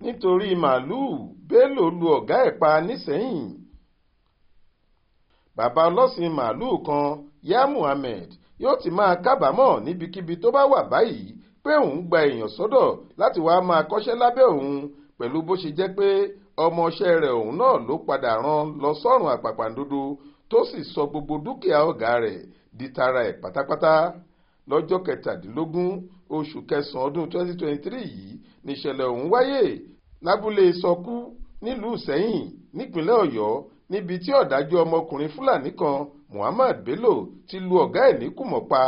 nítorí Maaluu, Bello lu ọ̀gá ẹ̀ pa nísẹ̀yìn. Bàbá ọlọ́sìn Maaluu kan, Yá Muhammed, yóò ti máa kábàámọ̀ níbikíbi tó bá wà báyìí pé òun gba èèyàn sọ́dọ̀ láti wá máa kọ́ṣẹ́ lábẹ́ òun, pẹ̀lú bó ṣe jẹ́ pé ọmọọṣẹ́ rẹ̀ òun náà ló padà rán lọ sọ́run àpàpàǹdodo tó sì sọ gbogbo dúkìá ọ̀gá rẹ̀ di tara ẹ̀ pátápátá. Lọ́jọ́ 17 oṣù kẹsàn-án ọdún 2023 yìí níṣẹ̀lẹ̀ ọ̀hún wáyé lábúlé Sọkú nílùú Ìṣẹ́yìn nípínlẹ̀ Ọ̀yọ́, níbi tí ọ̀dájú ọmọkùnrin Fúlàní kan, Muhammed Bello, ti lu ọ̀gá ẹ̀ ní kùmọ̀ pa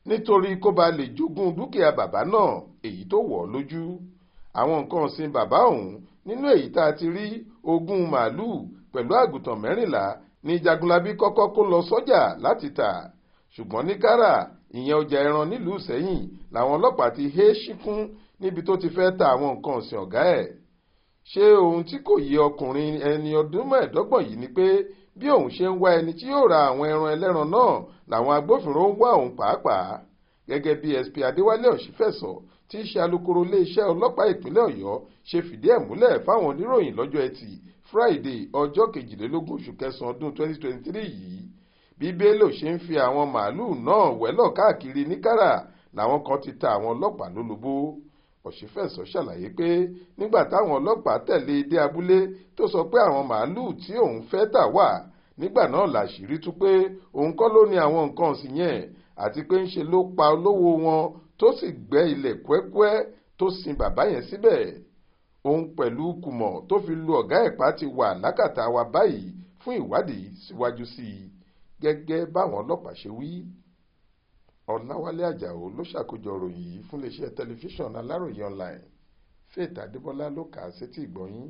nítorí kó ba lè jogún dúkìá bàbá náà, èyí tó wọ̀ ọ́ lójú. Àwọn nǹkan ọ̀sìn bàbá ọ̀hún, nínú èyí tá a ti rí ogún màálùú pẹ̀lú àgùntàn 14 ní Jagunlabi kọ́kọ́ kó lọ sọ́jà láti tà, ṣùgbọ́n ní Kárà, ìyẹn ọjà ẹran nílùú Ìṣẹ́yìn, làwọn ọlọ́pàá ti hé síkún níbi tó ti fẹ́ ta àwọn nǹkan ọ̀sìn ọ̀gá ẹ̀. Ṣé ohun tí kò yé ọkùnrin ẹni ọdún 25 yìí ni pé bí òun ṣe ń wá ẹni tí yóò ra àwọn ẹran ẹlẹ́ran náà làwọn agbófinró ń wá òun pàápàá. Gẹ́gẹ́ bí SP Adéwálé Ọ̀ṣífẹ̀sọ tí í ṣe alukoro iléeṣẹ́ ọlọ́pàá ìpínlẹ̀ Ọ̀yọ́ ṣe fìdí ẹ̀ múlẹ̀ fáwọn oníròyìn lọ́jọ́ Ẹtì Friday ọjọ́ 22 oṣù kẹsàn-án ọdún 2023 yìí, bí Bello ṣe ń fi àwọn màálùú náà wẹ́lọ̀ káàkiri ní Kárà làwọn kan ti ta àwọn ọlọ́pàá lólobó. Ọ̀ṣífẹ̀sọ ṣàlàyé pé nígbà táwọn ọlọ́pàá tẹ̀lé dé abúlé tó sọ pé àwọn màálùú tí òun fẹ́ tà wà, nígbà náà làṣírí tú pé òun kọ́ ló ní àwọn nǹkan ọ̀sìn yẹn, àti pé ńṣe ló pa olówó wọn tó sì gbẹ́ ilẹ̀ kúẹ́kúẹ́ tó sin bàbá yẹn síbẹ̀. Òun pẹ̀lú kùmọ̀ tó fi lu ọ̀gá ẹ̀ pa ti wà lákàtà wa báyìí fún ìwádìí síwájú sí i, gẹ́gẹ́ báwọn ọlọ́pàá ṣe wí. Ọláwálé Àjàó ló ṣàkójọ ìròyìn yìí fún iléeṣẹ́ tẹlifíṣàn Aláròye online. Faith Adébọ́lá ló kà á sétí ìgbọ́ yín.